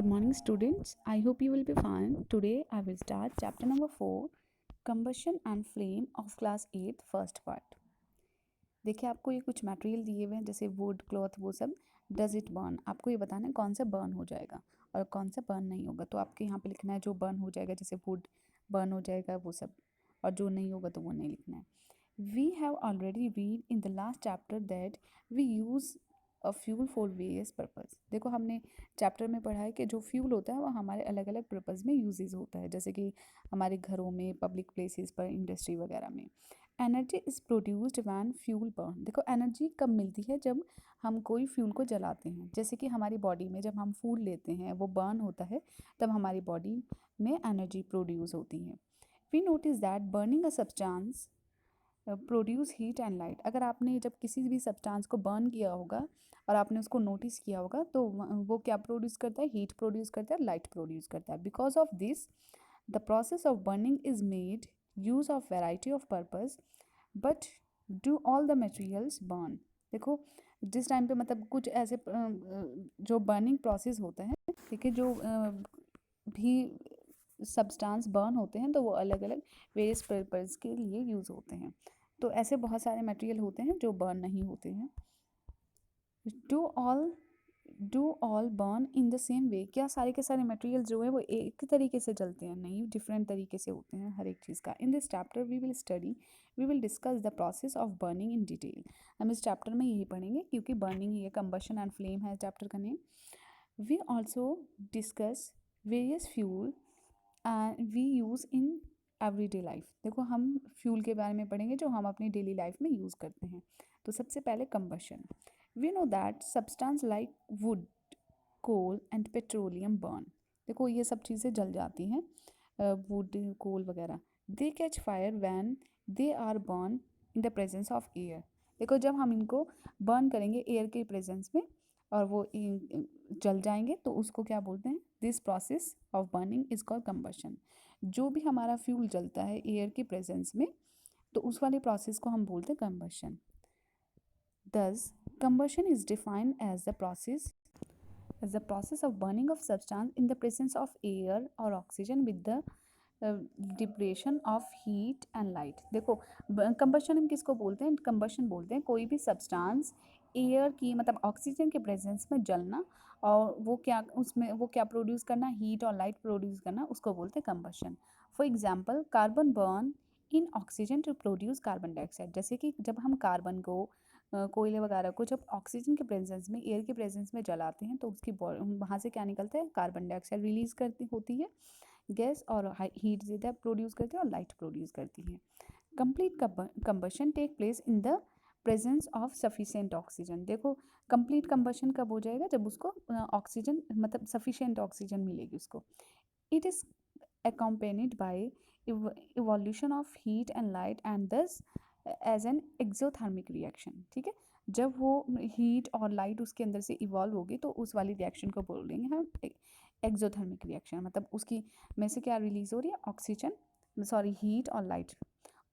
Good morning, students. I hope you will be fine. Today, I will start chapter number 4 Combustion and Flame of Class 8 First Part. देखिए आपको ये कुछ material दिए हुए हैं जैसे वुड क्लॉथ वो सब. डज इट बर्न, आपको ये बताना है कौन सा बर्न हो जाएगा और कौन सा बर्न नहीं होगा. तो आपके यहाँ पे लिखना है जो बर्न हो जाएगा, जैसे वुड बर्न हो जाएगा वो सब, और जो नहीं होगा तो वो नहीं लिखना है. We have already read in the last chapter that we use a fuel for various purpose. देखो हमने चैप्टर में पढ़ा है कि जो फ्यूल होता है वो हमारे अलग अलग पर्पज़ में यूजेस होता है, जैसे कि हमारे घरों में, पब्लिक प्लेसेस पर, इंडस्ट्री वगैरह में. Energy is produced when fuel burn. देखो एनर्जी कब मिलती है, जब हम कोई फ्यूल को जलाते हैं. जैसे कि हमारी बॉडी में जब हम फूड लेते हैं वो बर्न होता है, तब हमारी बॉडी में एनर्जी प्रोड्यूस होती है. We notice that burning a substance produce heat and light. अगर आपने जब किसी भी सब्सटेंस को बर्न किया होगा और आपने उसको नोटिस किया होगा तो वो क्या प्रोड्यूस करता है, हीट प्रोड्यूस करता है, लाइट प्रोड्यूस करता है. Because of this the process of burning is made use of variety of purpose but do all the materials burn. देखो जिस टाइम पे मतलब कुछ ऐसे जो बर्निंग प्रोसेस होता है, ठीक है, जो भी सब्सटेंस बर्न होते हैं तो वो अलग अलग वेरियस पर्पज़ के लिए यूज़ होते हैं. तो ऐसे बहुत सारे मटेरियल होते हैं जो बर्न नहीं होते हैं. Do all burn in the same way. क्या सारे के सारे मटेरियल जो है वो एक तरीके से जलते हैं? नहीं, डिफरेंट तरीके से होते हैं हर एक चीज़ का. In this chapter we will discuss the process of burning in detail. हम इस चैप्टर में यही पढ़ेंगे क्योंकि बर्निंग ये कंबशन एंड फ्लेम है चैप्टर का name. We also discuss various fuel we use in everyday life. देखो हम फ्यूल के बारे में पढ़ेंगे जो हम अपनी डेली लाइफ में यूज़ करते हैं. तो सबसे पहले combustion. We know that substance like wood, coal and petroleum burn. देखो ये सब चीज़ें जल जाती हैं, वुड, कोल वगैरह. They catch fire when they are burn in the presence of air. देखो जब हम इनको बर्न करेंगे एयर के प्रेजेंस में और वो जल जाएंगे तो उसको क्या बोलते हैं? This process of burning is called combustion. जो भी हमारा फ्यूल जलता है एयर के प्रेजेंस में तो उस वाले प्रोसेस को हम बोलते हैं combustion. Thus, combustion is defined as the process of burning of substance in the presence of air or oxygen with the depression of heat and light. देखो कंबशन हम किसको बोलते हैं? कंबशन बोलते हैं कोई भी सब्सटेंस एयर की मतलब ऑक्सीजन के प्रेजेंस में जलना और वो क्या प्रोड्यूस करना, हीट और लाइट प्रोड्यूस करना, उसको बोलते हैं combustion. For example carbon burn in oxygen to produce carbon dioxide. जैसे कि जब हम कार्बन को कोयले वगैरह को जब ऑक्सीजन के प्रेजेंस में, एयर के प्रेजेंस में जलाते हैं तो उसकी वहाँ से क्या निकलता है? कार्बन डाइऑक्साइड रिलीज करती होती है गैस, और हीट ज़्यादा प्रोड्यूस करती है और लाइट प्रोड्यूस करती है. Complete combustion take place in the presence of sufficient oxygen. देखो कंप्लीट कंबशन कब हो जाएगा? जब उसको ऑक्सीजन मतलब सफिशिएंट ऑक्सीजन मिलेगी उसको. It is accompanied by evolution of heat and light and thus as an exothermic reaction. ठीक है, जब वो हीट और लाइट उसके अंदर से इवॉल्व होगी तो उस वाली रिएक्शन को बोलेंगे हम एक्सोथर्मिक रिएक्शन. मतलब उसकी में से क्या रिलीज हो रही है? ऑक्सीजन, सॉरी, हीट और light.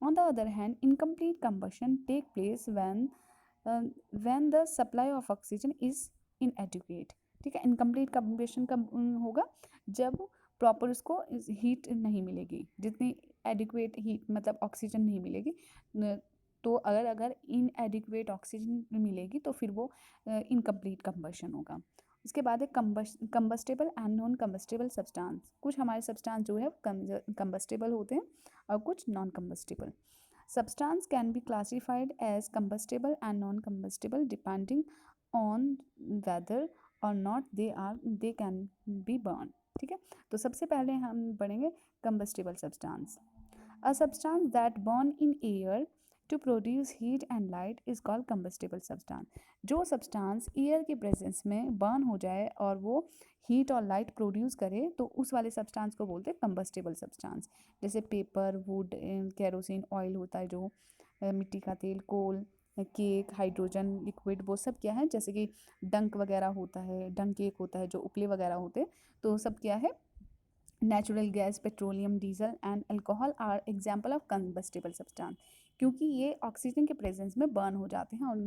On the other hand incomplete combustion take place when the supply of oxygen is inadequate. ठीक है, इनकम्प्लीट कंबशन कब होगा? जब प्रॉपर उसको हीट नहीं मिलेगी, जितनी एडिक्वेट हीट मतलब ऑक्सीजन नहीं मिलेगी. तो अगर इनएडिक्वेट ऑक्सीजन मिलेगी तो फिर वो इनकम्प्लीट कंबशन होगा. उसके बाद है combustible and non combustible substance. कुछ हमारे सब्सटेंस जो है कंबस्टेबल होते हैं और कुछ non combustible. Substance can be classified as combustible and non combustible depending on whether और not they can be burn. ठीक है, तो सबसे पहले हम पढ़ेंगे combustible substance. A substance that burn in air to produce heat and light is called combustible substance. जो substance air के प्रेजेंस में बर्न हो जाए और वो हीट और लाइट प्रोड्यूस करे तो उस वाले सब्सटेंस को बोलते हैं कंबस्टेबल सब्सटेंस. जैसे पेपर, वुड, केरोसिन ऑयल होता है जो मिट्टी का तेल, कोल, केक, हाइड्रोजन लिक्विड, वो सब क्या है? जैसे कि डंक वगैरह होता है, डंक केक होता है, जो उपले वगैरह होते हैं, तो सब क्या है? Natural gas, petroleum, diesel and alcohol are example of combustible substance. क्योंकि ये ऑक्सीजन के प्रेजेंस में बर्न हो जाते हैं और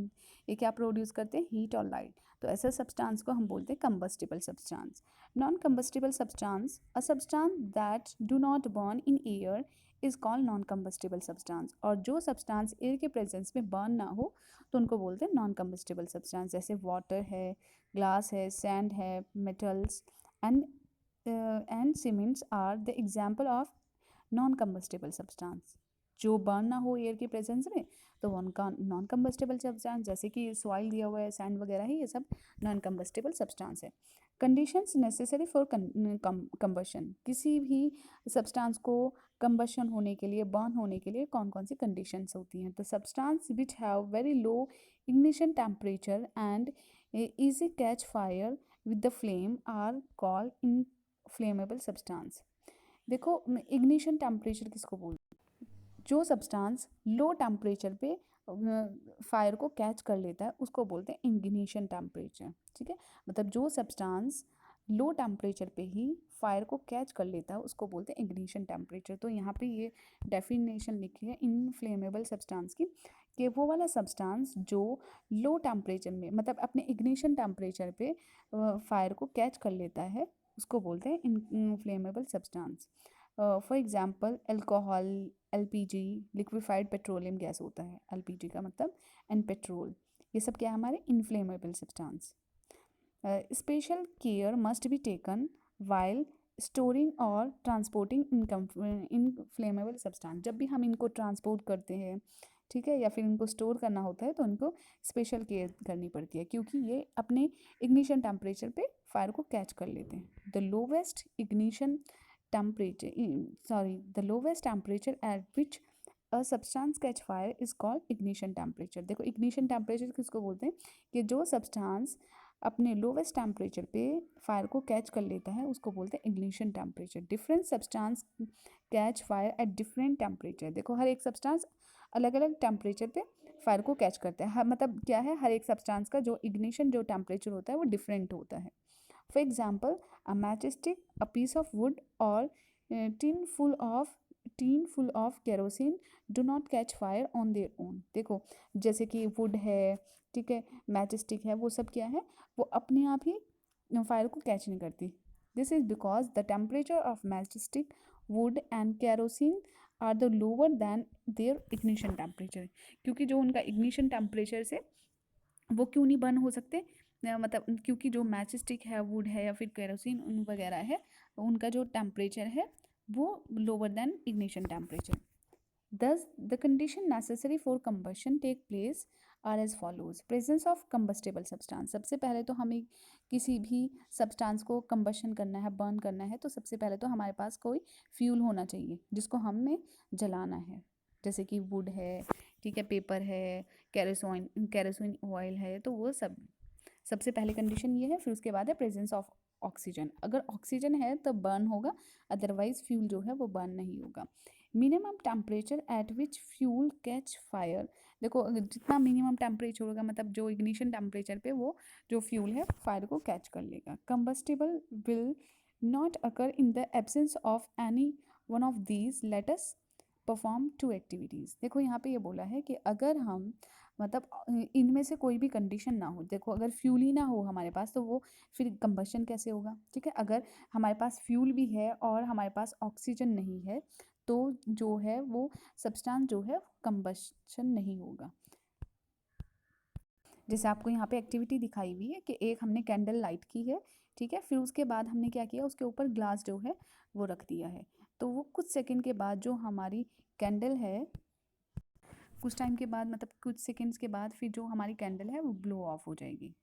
ये क्या प्रोड्यूस करते हैं, हीट और लाइट। तो ऐसे सब्सटेंस को हम बोलते हैं combustible substance. Non combustible substance, a substance that do not burn in air is called non combustible substance. और जो सब्सटेंस एयर के प्रेजेंस में बर्न ना हो तो उनको बोलते हैं नॉन कंबस्टिबल सब्सटेंस। जैसे वाटर है, ग्लास है, सैंड है, metals and cements are the example of non combustible substance. जो बर्न ना हो एयर के प्रेजेंस में तो वो उनका नॉन कंबस्टिबल सब्सटेंस, जैसे कि सॉइल दिया हुआ है, सैंड वगैरह है, ये सब नॉन कंबस्टिबल सब्सटेंस है। कंडीशंस नेसेसरी फॉर कंबशन, किसी भी सब्सटेंस को कंबशन होने के लिए, बर्न होने के लिए कौन कौन सी कंडीशंस होती हैं। तो substance which have very low ignition temperature and easy catch fire with the flame are called inflammable substance। देखो इग्निशन टेम्परेचर किसको बोलते हैं, जो सब्सटेंस लो टेम्परेचर पे फायर को कैच कर लेता है उसको बोलते हैं इग्निशन टेम्परेचर। ठीक है, मतलब जो सब्सटेंस लो टेम्परेचर पे ही फायर को कैच कर लेता है उसको बोलते हैं इग्निशन टेम्परेचर। तो यहाँ पे ये डेफिनेशन लिखी है इनफ्लेमेबल सब्सटेंस की, कि वो वाला सब्सटेंस जो लो टेम्परेचर में, मतलब अपने इग्निशन टेम्परेचर पे फायर को कैच कर लेता है उसको बोलते हैं inflammable substance. For example alcohol, LPG, liquefied petroleum gas होता है, एलपीजी का मतलब, एंड पेट्रोल, ये सब क्या है हमारे inflammable substance. Special care must be taken while storing और ट्रांसपोर्टिंग इनफ्लेमेबल सब्सटेंस। जब भी हम इनको ट्रांसपोर्ट करते हैं, ठीक है, या फिर इनको स्टोर करना होता है तो इनको स्पेशल केयर करनी पड़ती है क्योंकि ये अपने इग्निशन टेम्परेचर पे फायर को कैच कर लेते हैं। The lowest ignition temperature the lowest temperature at which a substance catch fire is called ignition temperature। देखो ignition temperature किसको बोलते हैं, कि जो सब्सटेंस अपने लोवेस्ट टेम्परेचर पे फायर को कैच कर लेता है उसको बोलते हैं ignition temperature. Different substance catch fire at different temperature. देखो हर एक सब्सटेंस अलग अलग टेम्परेचर पे फायर को कैच करता है, मतलब क्या है, हर एक सब्सटेंस का जो इग्निशन जो टेम्परेचर होता है वो डिफरेंट होता है। For example, a matchstick, a piece of wood, or a tin full of kerosene do not catch fire on their own। देखो जैसे कि वुड है, ठीक है, मैच स्टिक है, वो सब क्या है, वो अपने आप ही फायर को कैच नहीं करती। This is because the temperature of match stick, wood and kerosene are the lower than their ignition temperature. क्योंकि जो उनका इग्निशन टेम्परेचर से वो क्यों नहीं बर्न हो सकते, मतलब क्योंकि जो मैच स्टिक है, वुड है, या फिर केरोसिन वगैरह है, उनका जो टेम्परेचर है वो lower than ignition temperature. Thus, the condition necessary for combustion take place are as follows। Presence of combustible substance। सबसे पहले तो हमें किसी भी सब्सटेंस को कंबशन करना है, बर्न करना है, तो सबसे पहले तो हमारे पास कोई फ्यूल होना चाहिए जिसको हमें जलाना है। जैसे कि वुड है, ठीक है, पेपर है, कैरोसिन ऑयल है, तो वो सब सबसे पहले कंडीशन ये है। फिर उसके बाद है प्रेजेंस ऑफ ऑक्सीजन। अगर ऑक्सीजन है तो बर्न होगा, अदरवाइज फ्यूल जो है वो बर्न नहीं होगा। Minimum temperature at which fuel catch fire. देखो जितना मिनिमम टेम्परेचर होगा, मतलब जो इग्निशन टेम्परेचर पे वो जो फ्यूल है फायर को कैच कर लेगा। Combustible will not occur in the absence of any one of these, let us perform two activities. देखो यहाँ पे ये बोला है कि अगर हम, मतलब इनमें से कोई भी कंडीशन ना हो, देखो अगर फ्यूल ही ना हो हमारे पास तो वो फिर कंबशन कैसे होगा। ठीक है, अगर हमारे पास फ्यूल भी है और हमारे पास ऑक्सीजन नहीं है तो जो है वो सब्सटेंस जो है कंबशन नहीं होगा। जैसे आपको यहाँ पे एक्टिविटी दिखाई हुई है कि एक हमने कैंडल लाइट की है, ठीक है, फिर उसके बाद हमने क्या किया, उसके ऊपर ग्लास जो है वो रख दिया है, तो वो कुछ सेकंड के बाद जो हमारी कैंडल है, कुछ टाइम के बाद, मतलब कुछ सेकंड्स के बाद फिर जो हमारी कैंडल है वो ब्लो ऑफ हो जाएगी।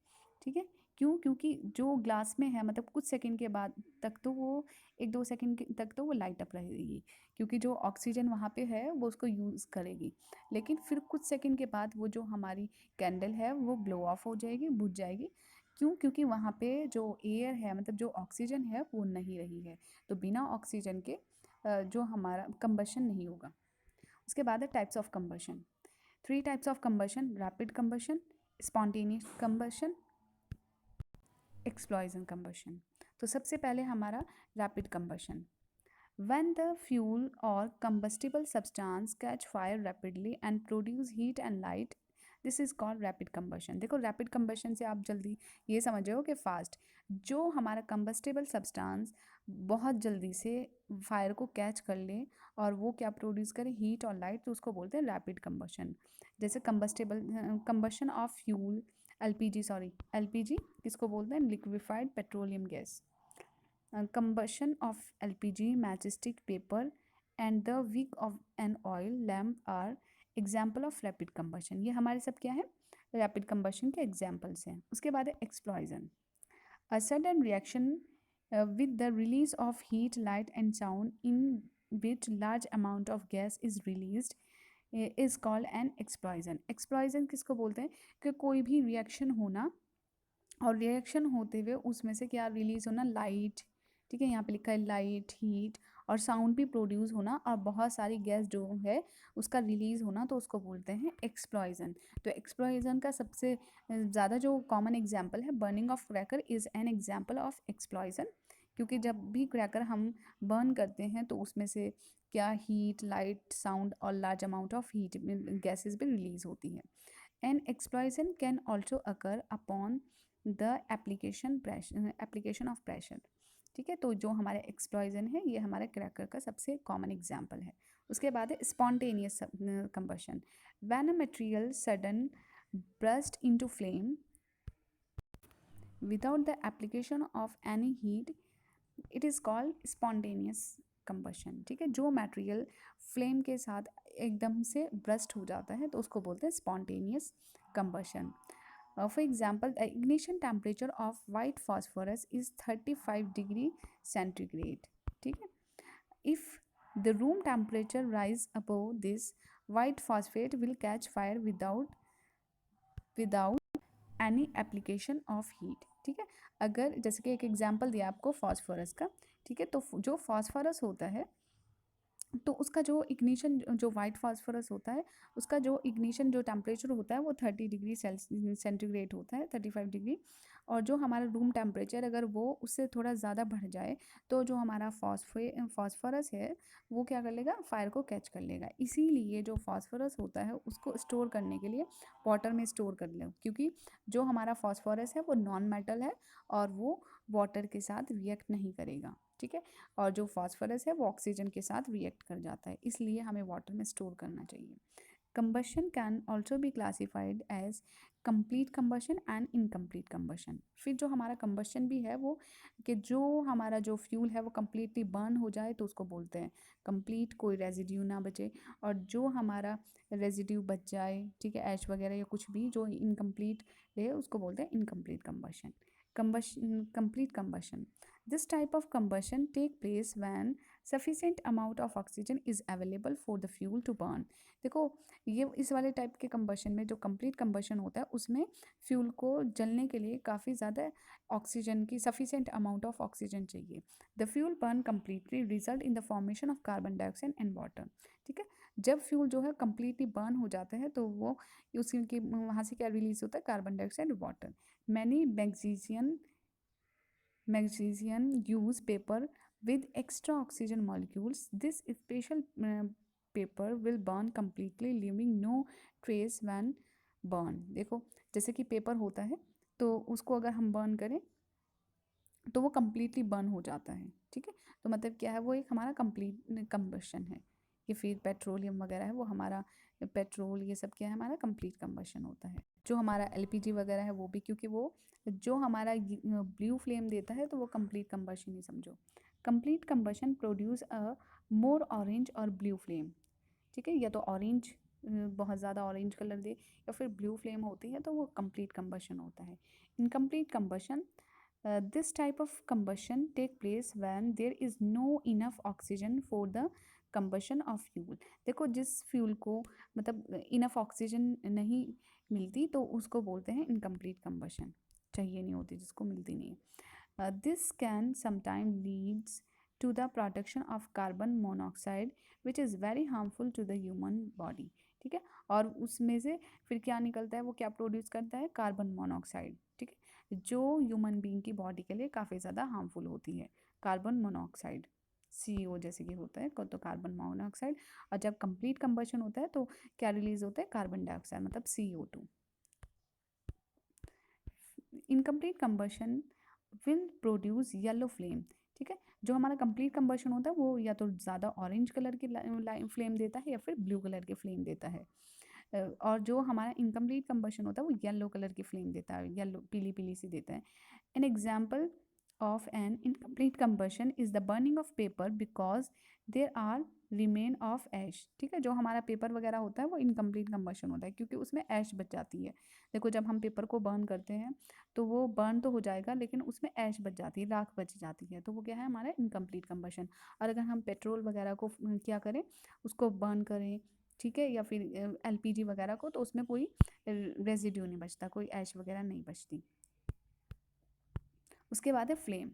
ठीक है, क्यों, क्योंकि जो ग्लास में है, मतलब कुछ सेकंड के बाद तक तो वो, एक दो सेकंड तक तो वो लाइट अप रहेगी, क्योंकि जो ऑक्सीजन वहाँ पे है वो उसको यूज़ करेगी। लेकिन फिर कुछ सेकंड के बाद वो जो हमारी कैंडल है वो ब्लो ऑफ हो जाएगी, बुझ जाएगी। क्यों, क्योंकि वहाँ पे जो एयर है, मतलब जो ऑक्सीजन है वो नहीं रही है, तो बिना ऑक्सीजन के जो हमारा कंबशन नहीं होगा। उसके बाद है types of combustion. 3 types of combustion: rapid combustion, spontaneous combustion, explosion combustion. तो सबसे पहले हमारा rapid combustion. When the fuel or combustible substance catch fire rapidly and produce heat and light, this is called rapid combustion. देखो rapid combustion से आप जल्दी ये समझ रहे हो कि फास्ट, जो हमारा कंबस्टेबल सब्सटेंस बहुत जल्दी से फायर को कैच कर ले और वो क्या प्रोड्यूस करे, हीट और लाइट, तो उसको बोलते हैं रैपिड कंबशन। जैसे combustible combustion of fuel, LPG, sorry LPG किसको बोलते हैं, liquefied petroleum gas. Combustion of LPG, matchstick, paper and the wick of an oil lamp are example of rapid combustion। ये हमारे सब क्या है, रैपिड कंबशन के एग्जाम्पल्स हैं। उसके बाद है एक्सप्लॉजन, a sudden reaction with the release of heat, light and sound in which large amount of gas is released is called an explosion। एक्सप्लॉजन किसको बोलते हैं, कि कोई भी रिएक्शन होना और रिएक्शन होते हुए उसमें से क्या रिलीज़ होना, लाइट, ठीक है, यहाँ पे लिखा है लाइट, हीट और साउंड भी प्रोड्यूस होना और बहुत सारी गैस जो है उसका रिलीज़ होना, तो उसको बोलते हैं एक्सप्लॉजन। तो एक्सप्लॉजन का सबसे ज़्यादा जो कॉमन एग्जांपल है, burning of cracker is an example of explosion, क्योंकि जब भी क्रैकर हम बर्न करते हैं तो उसमें से क्या हीट, लाइट, साउंड और large amount of heat gases भी रिलीज़ होती है। An explosion can also occur upon the application of pressure, ठीक है। तो जो हमारे एक्सप्लॉजन है ये हमारे क्रैकर का सबसे कॉमन एग्जाम्पल है। उसके बाद है spontaneous combustion, when a material sudden burst into flame without the application of any heat, it is called spontaneous combustion, ठीक है। जो मटेरियल फ्लेम के साथ एकदम से ब्रस्ट हो जाता है तो उसको बोलते हैं spontaneous combustion. For example, the ignition temperature of white phosphorus is 35 degree centigrade, ठीक है। If the room temperature rise above this, white phosphate will catch fire without any application of heat, ठीक है। अगर जैसे कि एक एग्जांपल दिया आपको फॉस्फोरस का, ठीक है, तो जो फॉस्फोरस होता है तो उसका जो इग्निशन, जो वाइट फास्फोरस होता है उसका जो इग्निशन जो टेम्परेचर होता है वो 30 डिग्री सेंटीग्रेड होता है, 35 डिग्री। और जो हमारा रूम टेम्परेचर अगर वो उससे थोड़ा ज़्यादा बढ़ जाए तो जो हमारा फॉस्फोरस है वो क्या कर लेगा, फायर को कैच कर लेगा। इसीलिए जो फॉस्फोरस होता है उसको स्टोर करने के लिए वाटर में स्टोर कर लो, क्योंकि जो हमारा फॉस्फोरस है वो नॉन मेटल है और वो वाटर के साथ रिएक्ट नहीं करेगा, ठीक है। और जो फॉस्फोरस है वो ऑक्सीजन के साथ रिएक्ट कर जाता है, इसलिए हमें वाटर में स्टोर करना चाहिए। Combustion can also be classified as complete combustion and incomplete combustion. फिर जो हमारा कंबशन भी है वो कि जो हमारा जो फ्यूल है वो कम्प्लीटली बर्न हो जाए तो उसको बोलते हैं कंप्लीट, कोई रेजिड्यू ना बचे, और जो हमारा रेजिड्यू बच जाए, ठीक है, ऐश वगैरह या कुछ भी जो इनकम्प्लीट है उसको बोलते हैं incomplete combustion. Complete combustion, this type of combustion take place when sufficient amount of oxygen is available for the fuel to burn। देखो ये इस वाले टाइप के कंबशन में जो कंप्लीट कंबशन होता है उसमें फ्यूल को जलने के लिए काफ़ी ज़्यादा ऑक्सीजन की सफिशिएंट अमाउंट ऑफ ऑक्सीजन चाहिए। The fuel burn completely result in the formation of carbon dioxide and water, ठीक है। जब फ्यूल जो है कम्प्लीटली बर्न हो जाता है तो वो उसकी वहाँ से क्या रिलीज होता है, carbon dioxide, water. Many magnesium use paper with extra oxygen molecules। This special paper will burn completely leaving no trace when burn। देखो जैसे कि पेपर होता है तो उसको अगर हम बर्न करें तो वो कम्प्लीटली बर्न हो जाता है, ठीक है। तो मतलब क्या है, वो एक हमारा कंप्लीट कंबशन है। ये फिर पेट्रोलियम वगैरह है वो हमारा, पेट्रोल ये सब क्या है, हमारा कंप्लीट कंबशन होता है। जो हमारा एलपीजी वगैरह है वो भी, क्योंकि वो जो हमारा ब्लू फ्लेम देता है तो वो कंप्लीट कंबशन ही समझो। Complete combustion produce a more orange और ब्लू फ्लेम, ठीक है। या तो ऑरेंज बहुत ज़्यादा ऑरेंज कलर दे या फिर ब्लू फ्लेम होती है तो वो कंप्लीट कंबशन होता है। Incomplete combustion, this type of combustion take place when there is no enough oxygen for the combustion of fuel। देखो जिस फ्यूल को मतलब इनफ ऑक्सीजन नहीं मिलती तो उसको बोलते हैं इनकम्प्लीट कंबशन, चाहिए नहीं होती जिसको मिलती नहीं है। This can sometime leads to the production of carbon monoxide which is very harmful to the human body, ठीक है। और उसमें से फिर क्या निकलता है, वो क्या प्रोड्यूस करता है, कार्बन मोनोऑक्साइड, ठीक है, जो ह्यूमन बीइंग की बॉडी के लिए काफ़ी ज़्यादा हार्मफुल होती है, कार्बन मोनोऑक्साइड। CO जैसे कि होता है तो कार्बन मोनोऑक्साइड, और जब कंप्लीट कंबशन होता है तो क्या रिलीज होता है, कार्बन डाइऑक्साइड मतलब CO2। Incomplete combustion will produce yellow flame, ठीक है। जो हमारा कंप्लीट कंबशन होता है वो या तो ज़्यादा ऑरेंज कलर की फ्लेम देता है या फिर ब्लू कलर की फ्लेम देता है। और जो हमारा इनकम्प्लीट कंबशन होता है वो येलो कलर की फ्लेम देता है, येलो पीली पीली सी देता है। An example of an incomplete combustion is the burning of paper because there are remain of ash, ठीक है। जो हमारा पेपर वगैरह होता है वो इनकम्प्लीट कंबशन होता है क्योंकि उसमें ऐश बच जाती है। देखो जब हम पेपर को बर्न करते हैं तो वो बर्न तो हो जाएगा लेकिन उसमें ऐश बच जाती है, राख बच जाती है, तो वो क्या है, हमारा इनकम्प्लीट कंबशन। और अगर हम पेट्रोल वगैरह को क्या करें, उसको बर्न करें, ठीक है, या फिर LPG वगैरह को, तो उसमें कोई रेजिड्यू नहीं बचता, कोई ऐश वगैरह नहीं बचती। उसके बाद है flame.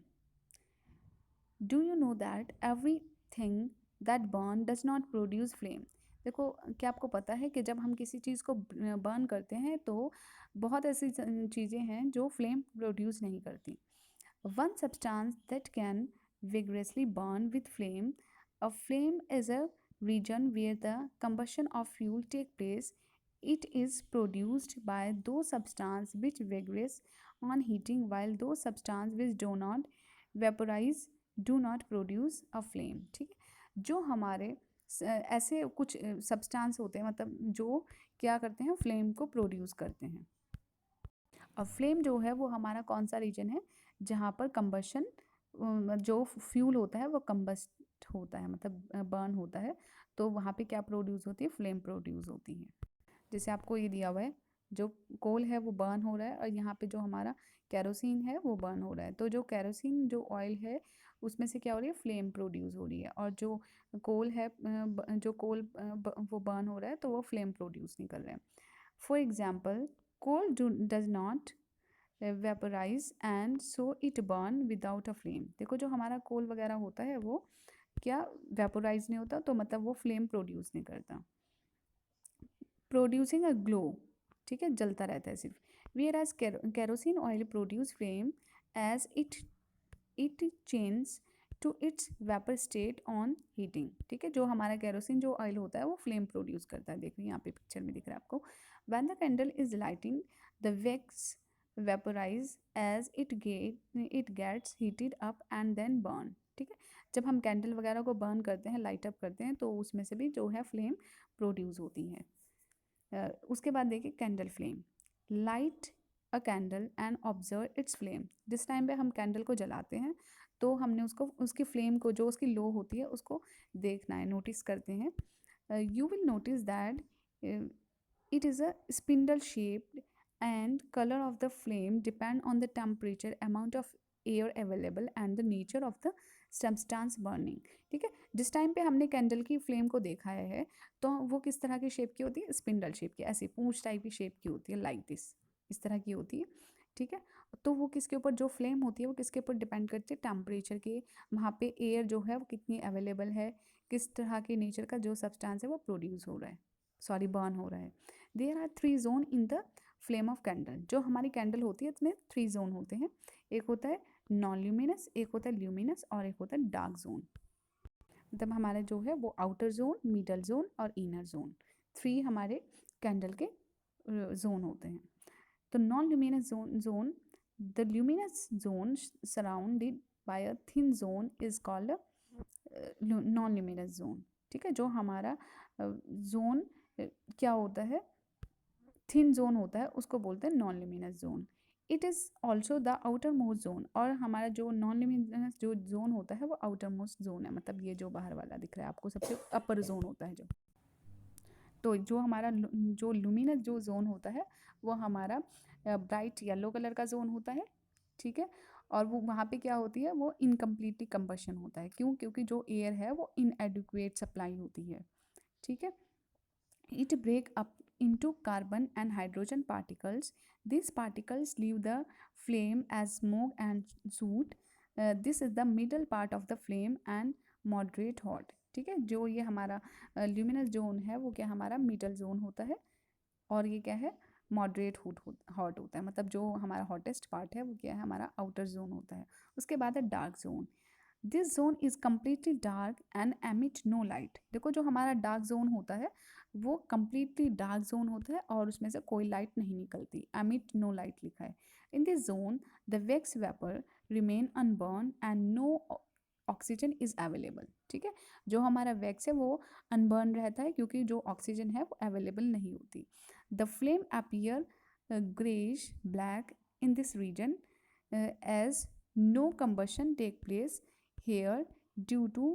Do you know that every thing that burn does not produce flame. देखो क्या आपको पता है कि जब हम किसी चीज़ को बर्न करते हैं तो बहुत ऐसी चीज़ें हैं जो फ्लेम प्रोड्यूस नहीं करती। One substance that can vigorously burn with flame. A flame is a region where the combustion of fuel take place. It is produced by those substances which vigorous on heating, while those substances which do not vaporize do not produce a flame, ठीक है। जो हमारे ऐसे कुछ substance होते हैं, मतलब जो क्या करते हैं, फ्लेम को प्रोड्यूस करते हैं। और फ्लेम जो है वो हमारा कौन सा रीजन है जहाँ पर कंबशन, जो फ्यूल होता है वो कंबस्ट होता है, मतलब बर्न होता है, तो वहाँ पे क्या प्रोड्यूस होती है, फ्लेम प्रोड्यूस होती है। जैसे आपको ये दिया हुआ है, जो कोल है वो बर्न हो रहा है और यहाँ पे जो हमारा कैरोसिन है वो बर्न हो रहा है, तो जो कैरोसिन जो ऑयल है उसमें से क्या हो रही है, फ्लेम प्रोड्यूस हो रही है, और जो कोल है जो कोल वो बर्न हो रहा है तो वो फ्लेम प्रोड्यूस नहीं कर रहे हैं। For example, coal does not vaporise and so it burn without a flame. देखो जो हमारा कोल वगैरह होता है वो क्या वेपोराइज नहीं होता, तो मतलब वो फ्लेम प्रोड्यूस नहीं करता। प्रोड्यूसिंग अ ग्लो, ठीक है, जलता रहता है सिर्फ। Whereas kerosene oil produce flame as it change to its vapour state on heating, ठीक है। जो हमारा कैरोसिन जो ऑयल होता है वो फ्लेम प्रोड्यूस करता है। देखो यहाँ पे पिक्चर में दिख रहा है आपको। When the candle is lighting the wax vaporize as it gets heated up and then burn, ठीक है। जब हम कैंडल वगैरह को बर्न करते हैं, लाइट अप करते हैं, तो उसमें से भी जो है फ्लेम प्रोड्यूस होती है। उसके बाद देखिए candle flame. Light a candle and observe it's flame. जिस टाइम पे हम कैंडल को जलाते हैं तो हमने उसको, उसकी फ्लेम को, जो उसकी लो होती है उसको देखना है, नोटिस करते हैं। You will notice that it is a spindle shaped and color of the flame depend on the temperature, amount of air available and the nature of the substance burning, ठीक है। जिस टाइम पे हमने candle की flame को देखा है तो वो किस तरह की शेप की होती है, स्पिंडल शेप की, ऐसी पूंछ टाइप की शेप की होती है, लाइक दिस, इस तरह की होती है, ठीक है। तो वो किसके ऊपर, जो फ्लेम होती है वो किसके ऊपर डिपेंड करती है, टेम्परेचर के, वहाँ पे एयर जो है वो कितनी अवेलेबल है, किस तरह के नेचर का जो सब्सटेंस है वो प्रोड्यूस हो रहा है, सॉरी बर्न हो रहा है। There are 3 zone in the flame of candle. जो हमारी कैंडल होती है इसमें 3 जोन होते हैं। एक होता है नॉन ल्यूमिनस, एक होता है ल्यूमिनस और एक होता है डार्क जोन। मतलब हमारे जो है वो आउटर जोन, मिडल जोन और इनर जोन, 3 हमारे कैंडल के जोन होते हैं। तो non luminous zone, the luminous zone surrounded by a thin zone is called non luminous zone, ठीक है। जो हमारा जोन क्या होता है, थिन जोन होता है, उसको बोलते हैं non luminous zone. It is also the outer most zone. और हमारा जो नॉन लिमिनस जो जोन होता है वो आउटर मोस्ट जोन है, मतलब ये जो बाहर वाला दिख रहा है आपको, सबसे अपर जोन होता है जो। तो जो हमारा जो लुमिनस जो जोन होता है वो हमारा ब्राइट येलो कलर का जोन होता है, ठीक है। और वो वहाँ पे क्या होती है, वो इनकम्प्लीटली कंबशन होता है। क्यों? क्योंकि जो एयर है वो इनएडिक्वेट सप्लाई होती है, ठीक है। It break up into carbon and hydrogen particles. These particles leave the flame as smoke and soot. This is the middle part of the flame and moderate hot, ठीक है। जो ये हमारा ल्यूमिनस जोन है वो क्या हमारा मिडल जोन होता है, और ये क्या है, मॉडरेट हॉट होता है। मतलब जो हमारा हॉटेस्ट पार्ट है वो क्या है, हमारा आउटर जोन होता है। उसके बाद है dark zone. This zone is completely dark and emit no light. देखो जो हमारा डार्क जोन होता है वो कम्प्लीटली डार्क जोन होता है और उसमें से कोई लाइट नहीं निकलती, एमिट नो लाइट लिखा है। In this zone the wax vapour remain unburn and no oxygen is available. ठीक है, जो हमारा वैक्स है वो अनबर्न रहता है क्योंकि जो ऑक्सीजन है वो अवेलेबल नहीं होती। The flame appear greyish black in this region as no combustion take place here due to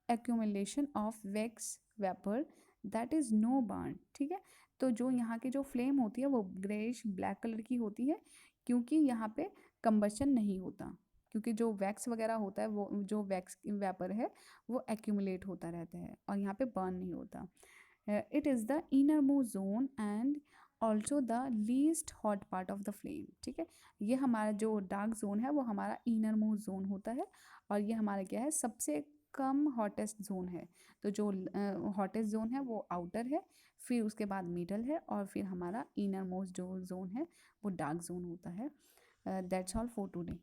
accumulation of wax vapor that is no burn। ठीक है, तो जो यहाँ की जो फ्लेम होती है वो ग्रेइश ब्लैक कलर की होती है क्योंकि यहाँ पे कंबशन नहीं होता, क्योंकि जो वैक्स वगैरह होता है वो जो वैक्स वेपर है वो एक्यूमुलेट होता रहता है और यहाँ पे बर्न नहीं होता। It is the inner most zone and also the least hot part of the flame. ठीक है, ये हमारा जो डार्क जोन है वो हमारा इनर मोस्ट जोन होता है और ये हमारा क्या है, सबसे कम हॉटेस्ट जोन है। तो जो हॉटेस्ट जोन है वो आउटर है, फिर उसके बाद मिडल है और फिर हमारा इनर मोस्ट जो जोन है वो डार्क जोन होता है। That's all for today.